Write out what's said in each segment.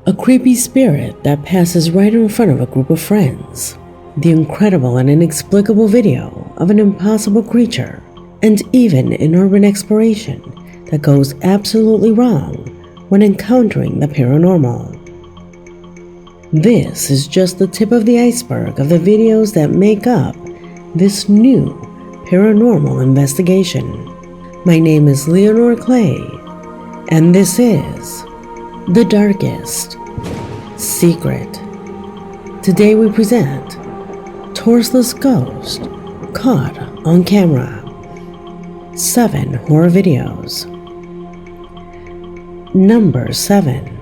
A creepy spirit that passes right in front of a group of friends. The incredible and inexplicable video of an impossible creature, and even an urban exploration that goes absolutely wrong when encountering the paranormal. This is just the tip of the iceberg of the videos that make up this new paranormal investigation. My name is Leonore Clay, and this is The Darkest Secret. Today we present Torseless Ghost Caught on Camera. 7 horror videos. Number 7.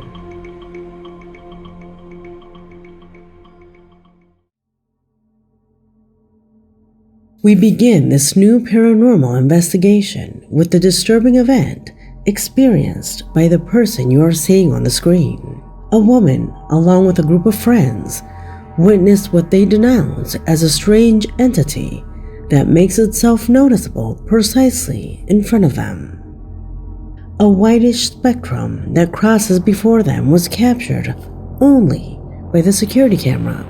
We begin this new paranormal investigation with the disturbing event experienced by the person you are seeing on the screen. A woman, along with a group of friends, witnessed what they denounce as a strange entity that makes itself noticeable precisely in front of them. A whitish spectrum that crosses before them was captured only by the security camera.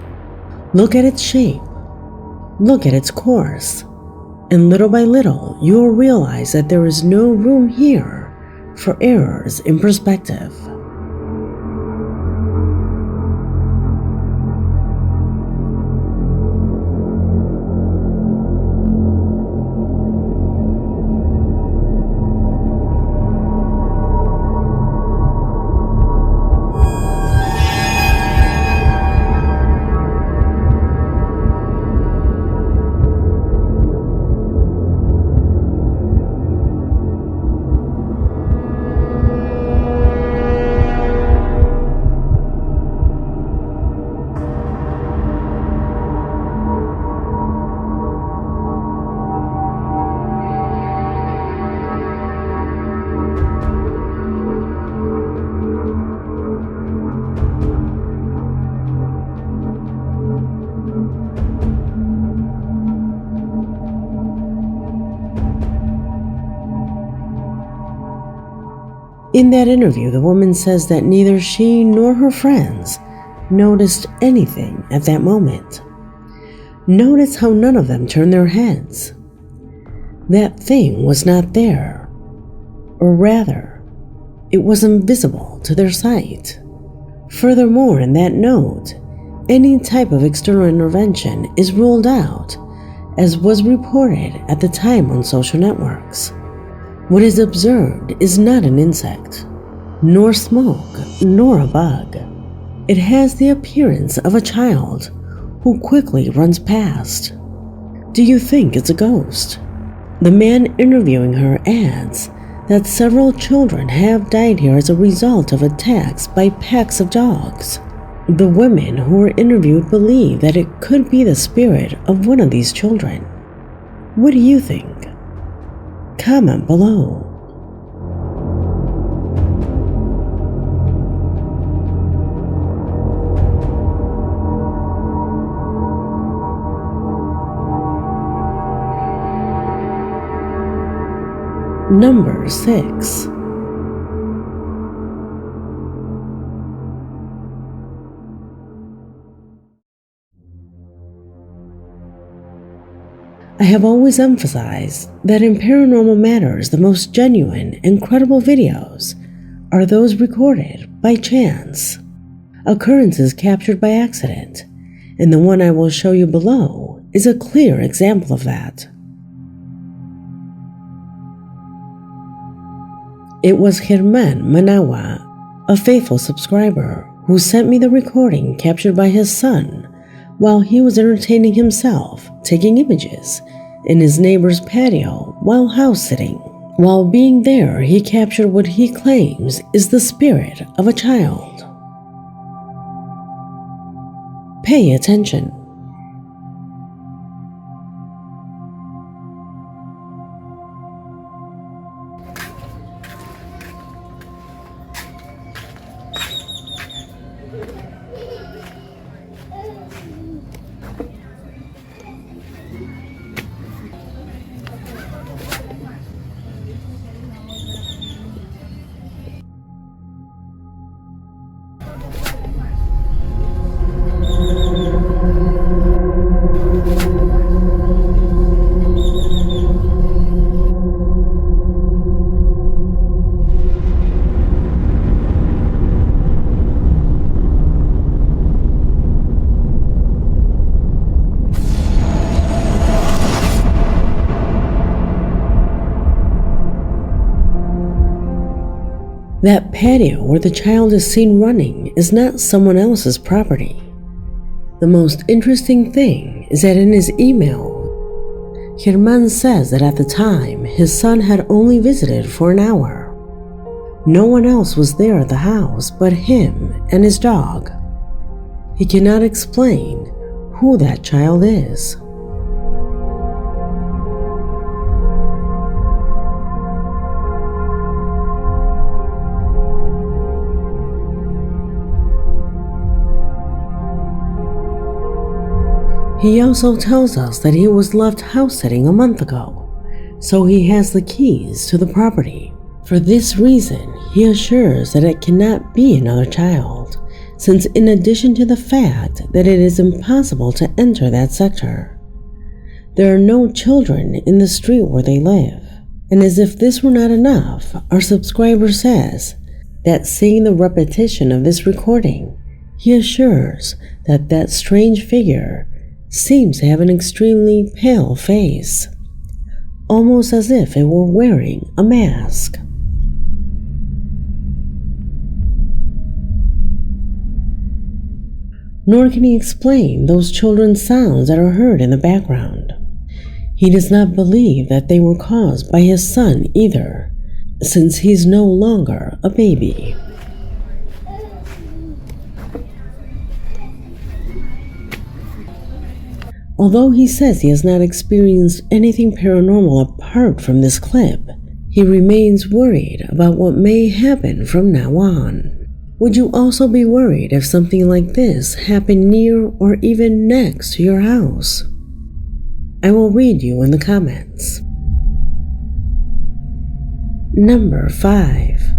Look at its shape. Look at its course, and little by little you will realize that there is no room here for errors in perspective. In that interview, the woman says that neither she nor her friends noticed anything at that moment. Notice how none of them turned their heads. That thing was not there, or rather, it was invisible to their sight. Furthermore, in that note, any type of external intervention is ruled out, as was reported at the time on social networks. What is observed is not an insect, nor smoke, nor a bug. It has the appearance of a child who quickly runs past. Do you think it's a ghost? The man interviewing her adds that several children have died here as a result of attacks by packs of dogs. The women who were interviewed believe that it could be the spirit of one of these children. What do you think? Comment below. Number 6. I have always emphasized that in paranormal matters, the most genuine and credible videos are those recorded by chance, occurrences captured by accident, and the one I will show you below is a clear example of that. It was Germán Manawa, a faithful subscriber, who sent me the recording captured by his son while he was entertaining himself, taking images in his neighbor's patio while house sitting. While being there, he captured what he claims is the spirit of a child. Pay attention. That patio where the child is seen running is not someone else's property. The most interesting thing is that in his email, Germán says that at the time, his son had only visited for an hour. No one else was there at the house but him and his dog. He cannot explain who that child is. He also tells us that he was left house sitting a month ago, so he has the keys to the property. For this reason, he assures that it cannot be another child, since in addition to the fact that it is impossible to enter that sector, there are no children in the street where they live. And as if this were not enough, our subscriber says that seeing the repetition of this recording, he assures that that strange figure seems to have an extremely pale face, almost as if it were wearing a mask. Nor can he explain those children's sounds that are heard in the background. He does not believe that they were caused by his son either, since he's no longer a baby. Although he says he has not experienced anything paranormal apart from this clip, he remains worried about what may happen from now on. Would you also be worried if something like this happened near or even next to your house? I will read you in the comments. Number 5.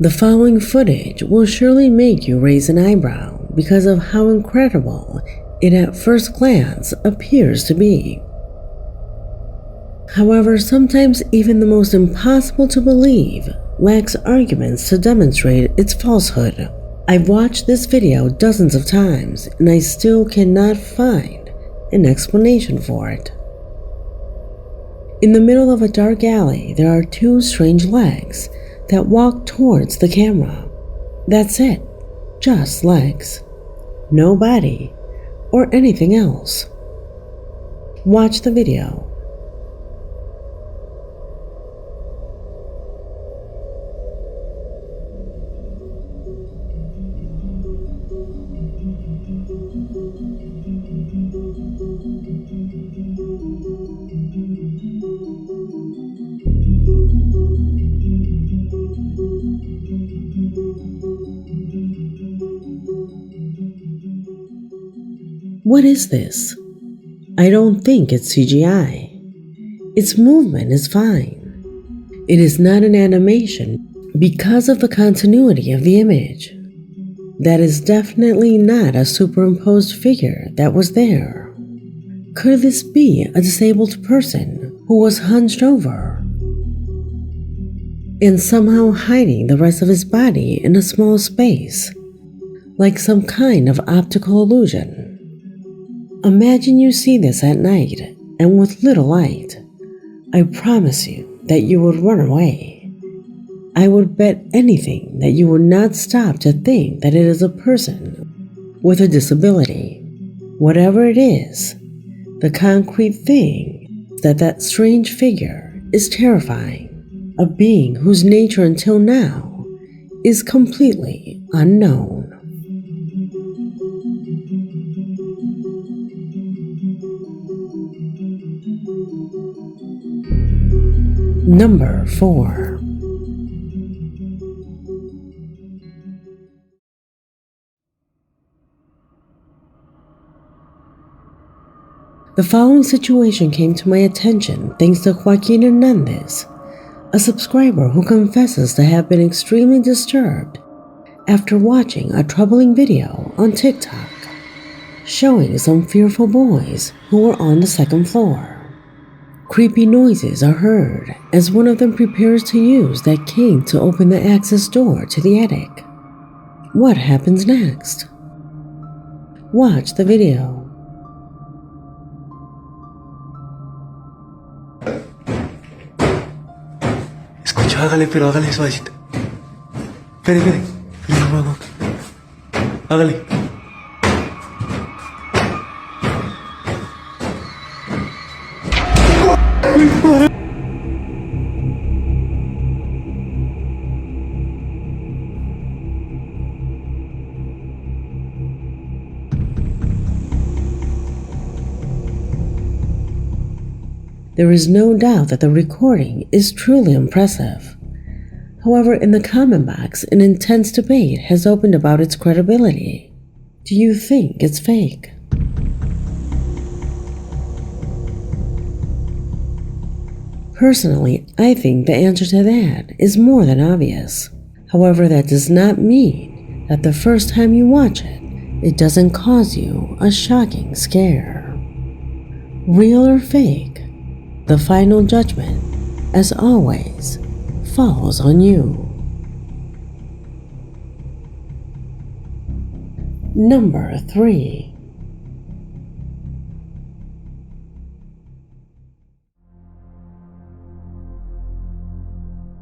The following footage will surely make you raise an eyebrow because of how incredible it at first glance appears to be. However, sometimes even the most impossible to believe lacks arguments to demonstrate its falsehood. I've watched this video dozens of times and I still cannot find an explanation for it. In the middle of a dark alley, there are two strange legs that walk towards the camera. That's it, just legs. No body or anything else. Watch the video. What is this? I don't think it's CGI. Its movement is fine. It is not an animation because of the continuity of the image. That is definitely not a superimposed figure that was there. Could this be a disabled person who was hunched over and somehow hiding the rest of his body in a small space, like some kind of optical illusion? Imagine you see this at night and with little light. I promise you that you would run away. I would bet anything that you would not stop to think that it is a person with a disability. Whatever it is, the concrete thing is that that strange figure is terrifying, a being whose nature until now is completely unknown. Number 4. The following situation came to my attention thanks to Joaquin Hernandez, a subscriber who confesses to have been extremely disturbed after watching a troubling video on TikTok showing some fearful boys who were on the second floor. Creepy noises are heard as one of them prepares to use that cane to open the access door to the attic. What happens next? Watch the video. Escucho, hágale, pero hágale suavecito. Espere, espere. No lo hago. Hágale. There is no doubt that the recording is truly impressive. However, in the comment box, an intense debate has opened about its credibility. Do you think it's fake? Personally, I think the answer to that is more than obvious. However, that does not mean that the first time you watch it, it doesn't cause you a shocking scare. Real or fake? The final judgment, as always, falls on you. Number 3.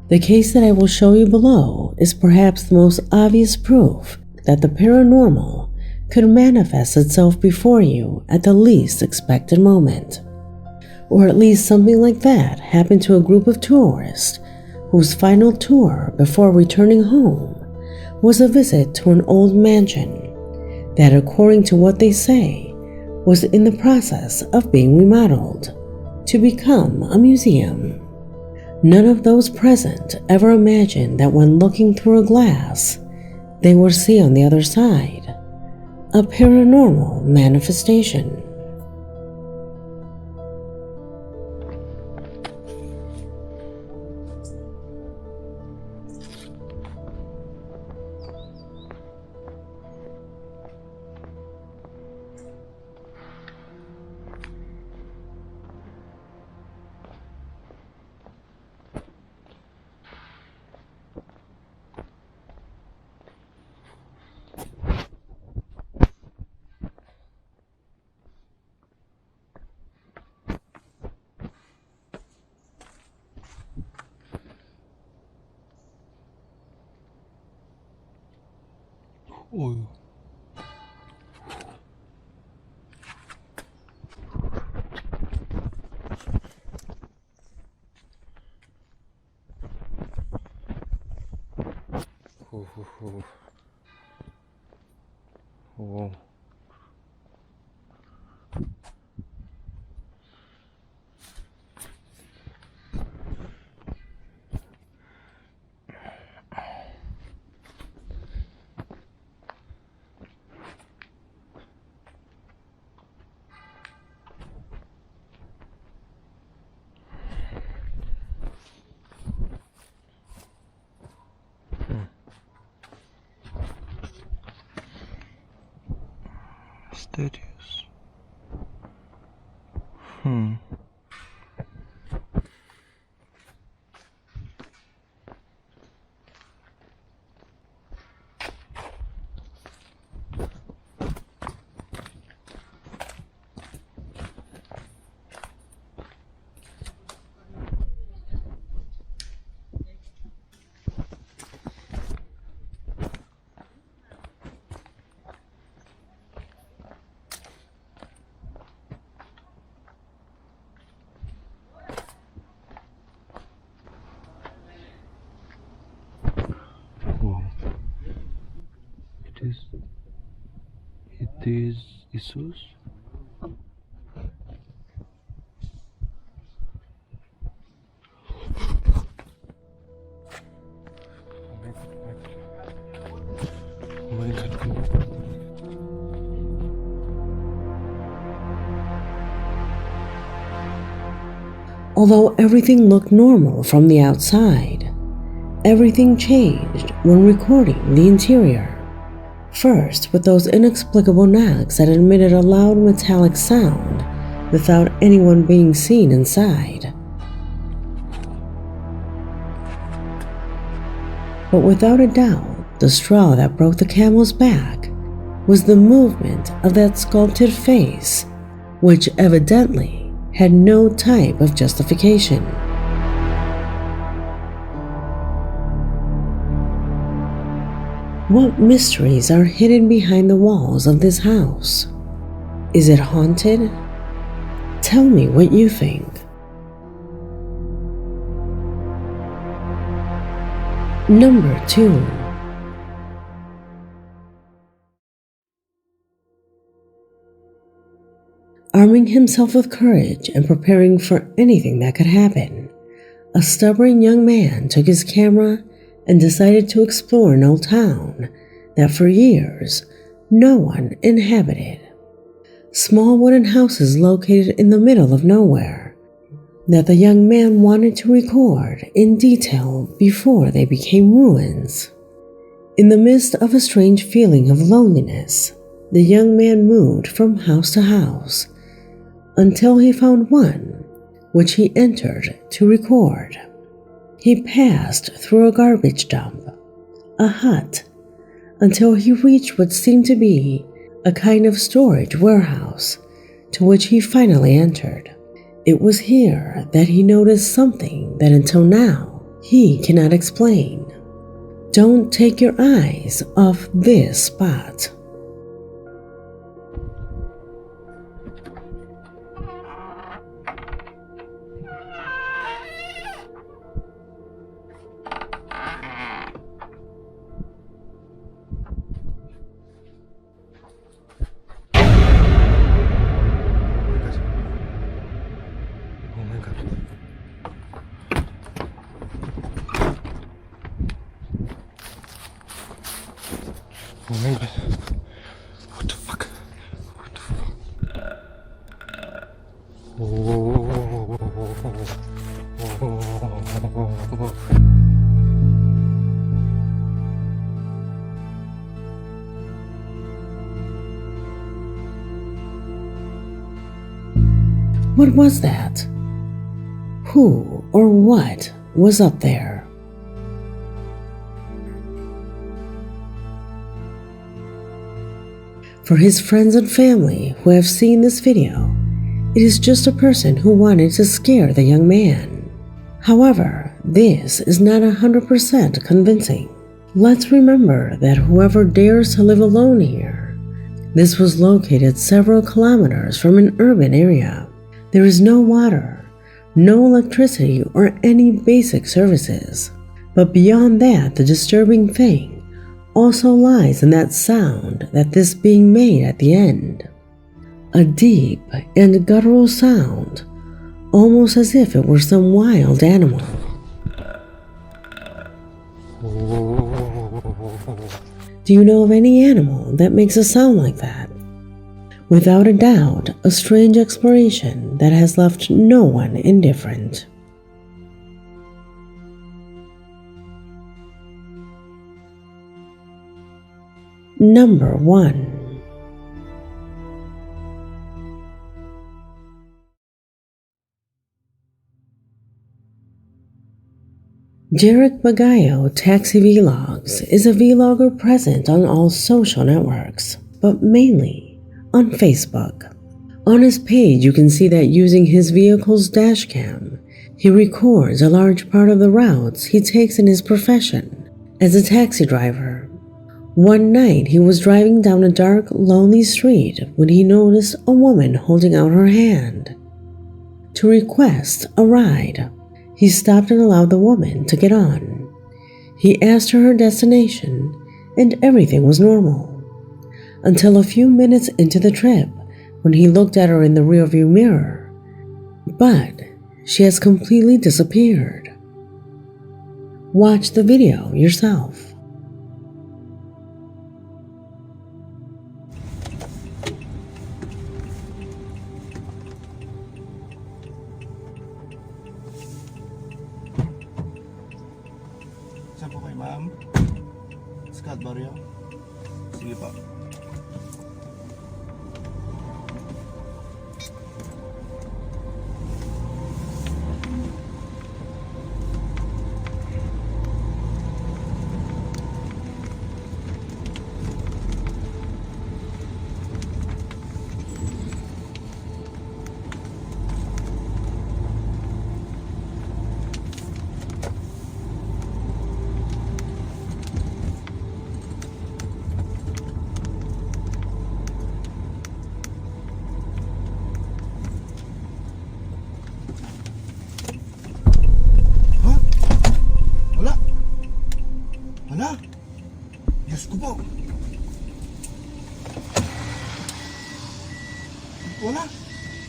The case that I will show you below is perhaps the most obvious proof that the paranormal could manifest itself before you at the least expected moment. Or at least something like that happened to a group of tourists whose final tour before returning home was a visit to an old mansion that, according to what they say, was in the process of being remodeled to become a museum. None of those present ever imagined that when looking through a glass, they would see on the other side a paranormal manifestation. Uy. Oh. Mysterious. It is Jesus. Oh my God. Although everything looked normal from the outside, everything changed when recording the interior. First, with those inexplicable knocks that emitted a loud metallic sound without anyone being seen inside. But without a doubt, the straw that broke the camel's back was the movement of that sculpted face, which evidently had no type of justification. What mysteries are hidden behind the walls of this house? Is it haunted? Tell me what you think. Number 2. Arming himself with courage and preparing for anything that could happen, a stubborn young man took his camera and decided to explore an old town that for years no one inhabited. Small wooden houses located in the middle of nowhere that the young man wanted to record in detail before they became ruins. In the midst of a strange feeling of loneliness, the young man moved from house to house until he found one which he entered to record. He passed through a garbage dump, a hut, until he reached what seemed to be a kind of storage warehouse, to which he finally entered. It was here that he noticed something that until now he cannot explain. Don't take your eyes off this spot. Oh my god. Oh my god. What the fuck? What the fuck? What was that? Who or what was up there? For his friends and family who have seen this video, it is just a person who wanted to scare the young man. However, this is not 100% convincing. Let's remember that whoever dares to live alone here, this was located several kilometers from an urban area. There is no water, no electricity, or any basic services. But beyond that, the disturbing thing also lies in that sound that this being made at the end. A deep and guttural sound, almost as if it were some wild animal. Do you know of any animal that makes a sound like that? Without a doubt, a strange exploration that has left no one indifferent. Number 1. Jarek Magayo Taxi Vlogs is a vlogger present on all social networks, but mainly on Facebook. On his page, you can see that using his vehicle's dash cam, he records a large part of the routes he takes in his profession as a taxi driver. One night, he was driving down a dark, lonely street when he noticed a woman holding out her hand to request a ride. He stopped and allowed the woman to get on. He asked her destination, and everything was normal. Until a few minutes into the trip, when he looked at her in the rearview mirror. But she has completely disappeared. Watch the video yourself. Saan po kayo, ma'am? Scott Barrio? Sige po.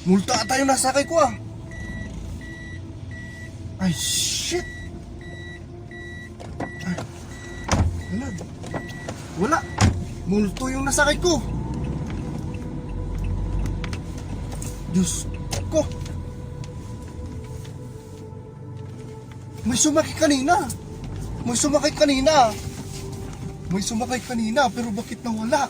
Multa ata yung nasakay ko ah. Ay, shit. Ay, wala. Wala. Multo yung nasakay ko. Diyos ko. May sumakay kanina. May sumakay kanina. May sumakay kanina, pero bakit nawala?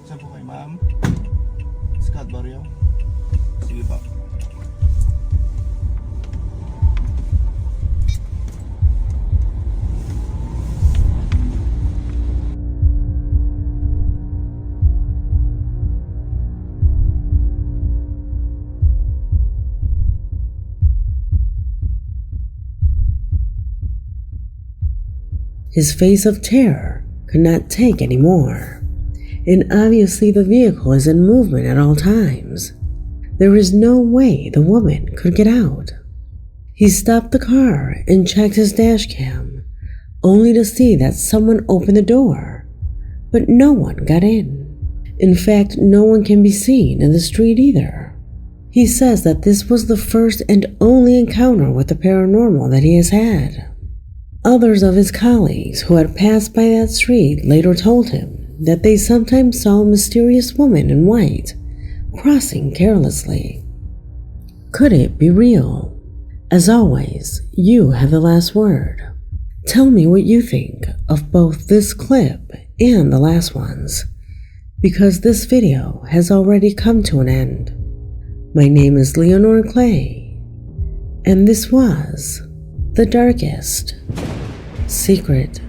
Saan po kayo, ma'am? Scott Barrio? Sige pa. His face of terror could not take any more, and obviously the vehicle is in movement at all times. There is no way the woman could get out. He stopped the car and checked his dash cam, only to see that someone opened the door, but no one got in. In fact, no one can be seen in the street either. He says that this was the first and only encounter with the paranormal that he has had. Others of his colleagues who had passed by that street later told him that they sometimes saw a mysterious woman in white crossing carelessly. Could it be real? As always, you have the last word. Tell me what you think of both this clip and the last ones, because this video has already come to an end. My name is Leonore Clay, and this was The Darkest Secret